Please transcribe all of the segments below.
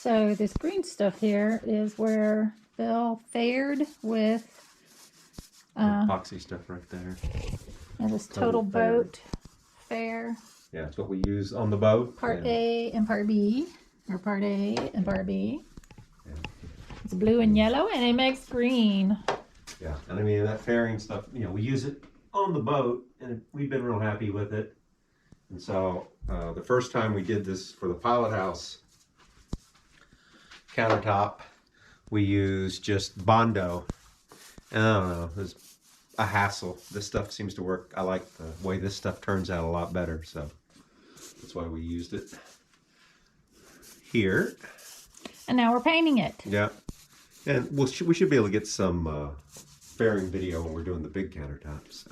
So this green stuff here is where Bill fared with epoxy stuff right there. And this total boat fair. Yeah, it's what we use on the boat. Part A and Part B, or Part A and Part B. Yeah. It's blue and yellow, and it makes green. Yeah, and I mean that fairing stuff, you know, we use it on the boat, and we've been real happy with it. And so the first time we did this for the pilot house countertop, we used just Bondo. And I don't know, it was a hassle. This stuff seems to work. I like the way this stuff turns out a lot better, so that's why we used it here. And now we're painting it. Yeah, and we should be able to get some fairing video when we're doing the big countertops. So.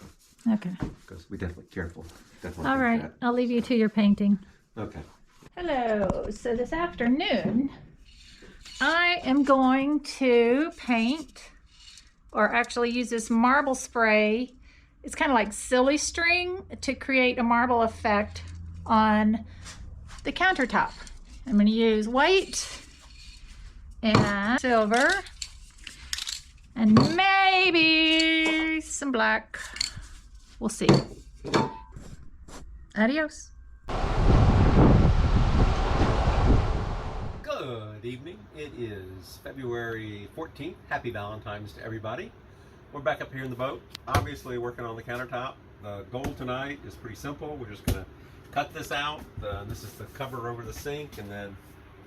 Okay. Because we definitely careful. Definitely. All right, that. I'll leave you to your painting. Okay. Hello. So this afternoon, I am going to paint, or actually use this marble spray. It's kind of like silly string to create a marble effect on the countertop. I'm going to use white and silver and maybe some black. We'll see. Adios. Good evening. It is February 14th. Happy Valentine's to everybody. We're back up here in the boat, obviously working on the countertop. The goal tonight is pretty simple. We're just going to cut this out. This is the cover over the sink, and then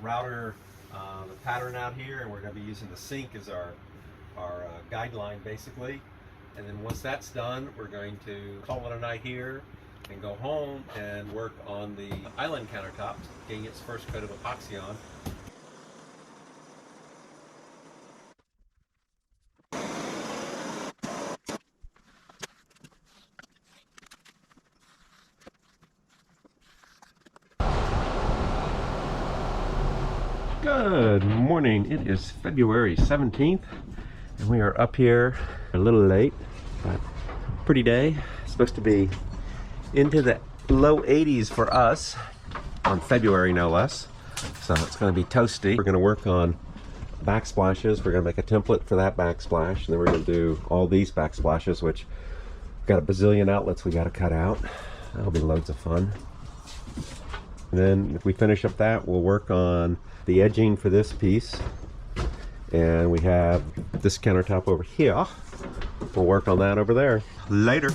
router the pattern out here, and we're going to be using the sink as our guideline basically. And then once that's done, we're going to call it a night here and go home and work on the island countertops, getting its first coat of epoxy on. Good morning. It is February 17th and we are up here a little late, but pretty day. It's supposed to be into the low 80s for us on February, no less. So it's going to be toasty. We're going to work on backsplashes. We're going to make a template for that backsplash, and then we're going to do all these backsplashes, which we've got a bazillion outlets we got to cut out. That'll be loads of fun. And then if we finish up that, we'll work on the edging for this piece. And we have this countertop over here. We'll work on that over there. Later.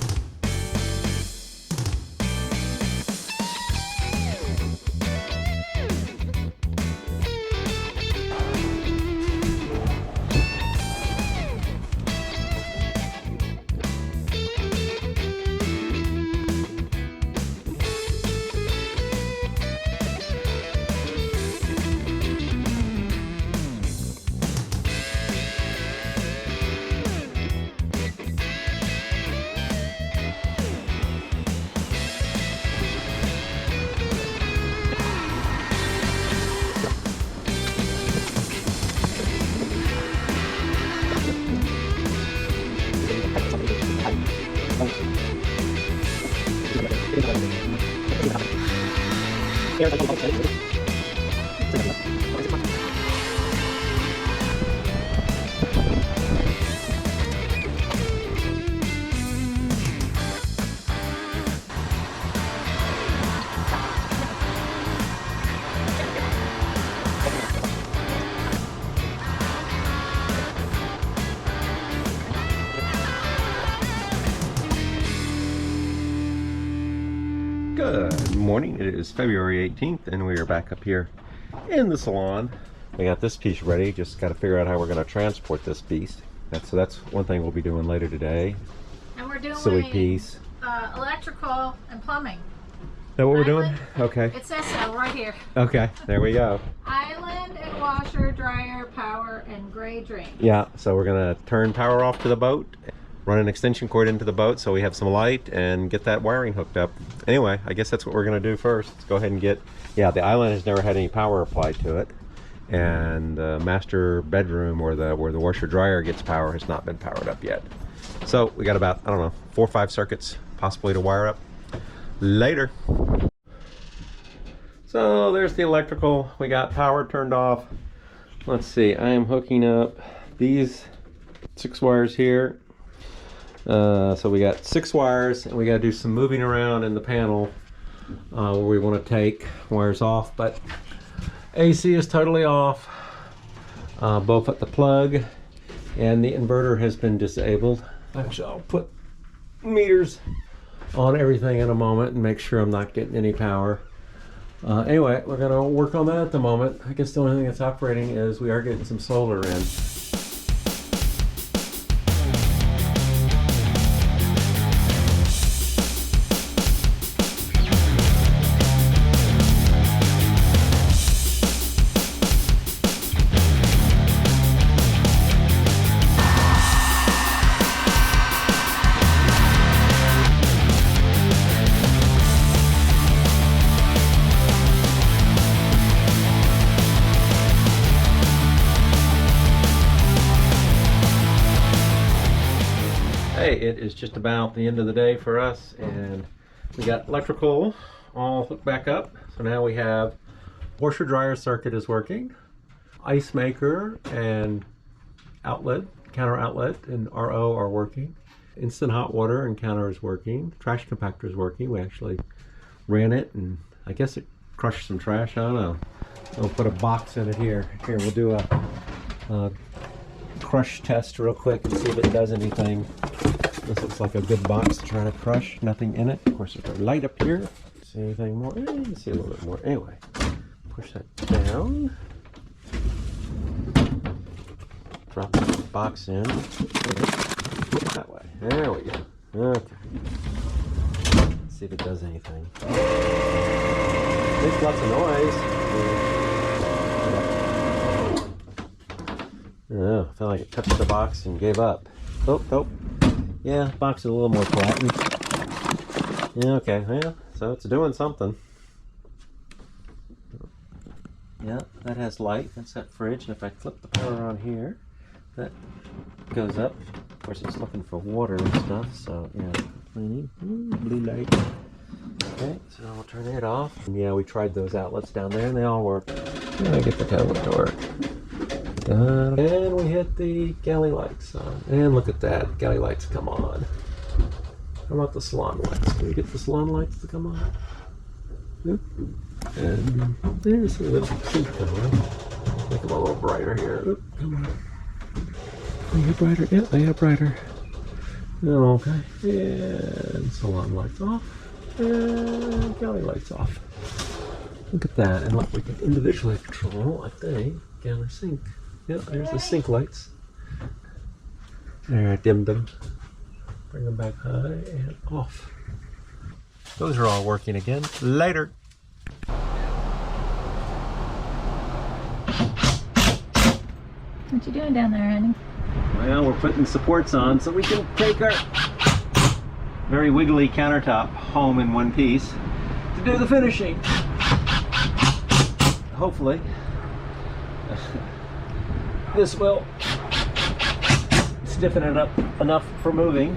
Good morning. It is February 18th and we are back up here in the salon. We got this piece ready, just got to figure out how we're going to transport this piece. So that's one thing we'll be doing later today. And we're doing silly piece. Electrical and plumbing. Is that what we're doing? Okay. It says so right here. Okay, there we go. Island and washer, dryer, power, and gray drain. Yeah, so we're going to turn power off to the boat, run an extension cord into the boat so we have some light, and get that wiring hooked up. Anyway, I guess that's what we're going to do first. Let's go ahead and get, yeah, the island has never had any power applied to it, and the master bedroom where the washer dryer gets power has not been powered up yet. So we got about, I don't know, 4 or 5 circuits possibly to wire up. Later. So there's the electrical. We got power turned off. Let's see, I am hooking up these 6 wires here. So we got 6 wires, and we got to do some moving around in the panel where we want to take wires off. But AC is totally off, both at the plug and the inverter has been disabled. Actually, I'll put meters on everything in a moment and make sure I'm not getting any power. Anyway, we're going to work on that at the moment. I guess the only thing that's operating is we are getting some solar in. It is just about the end of the day for us, and we got electrical all hooked back up. So now we have washer dryer circuit is working, ice maker and outlet, counter outlet and RO are working, instant hot water and counter is working, trash compactor is working. We actually ran it and I guess it crushed some trash. I don't know. We'll put a box in it here. Here, we'll do a crush test real quick and see if it does anything. This looks like a good box to try to crush. Nothing in it. Of course, there's a light up here. See anything more? Let's see a little bit more. Anyway, push that down. Drop the box in. That way. There we go. Okay. Let's see if it does anything. Makes lots of noise. Oh, I felt like it touched the box and gave up. Oh, nope. Yeah, box is a little more flattened. Yeah, okay, yeah, so it's doing something. Yeah, that has light. That's that fridge. And if I flip the power on here, that goes up. Of course, it's looking for water and stuff, so yeah, cleaning. Blue light. Okay, so I'll turn it off. And yeah, we tried those outlets down there and they all work. I get the tablet to work. And we hit the galley lights on. And look at that, galley lights come on. How about the salon lights? Can we get the salon lights to come on? Yep. And there's a little sink going. Make them a little brighter here. Oop, come on. They get brighter? Yeah, they get brighter. Oh, okay. And salon lights off. And galley lights off. Look at that. And look, we can individually control, I think, galley sink. Yep, there's the sink lights. There, I dimmed them. Bring them back high and off. Those are all working again. Later. What you doing down there, honey? Well, we're putting supports on so we can take our very wiggly countertop home in one piece to do the finishing. Hopefully. This will stiffen it up enough for moving.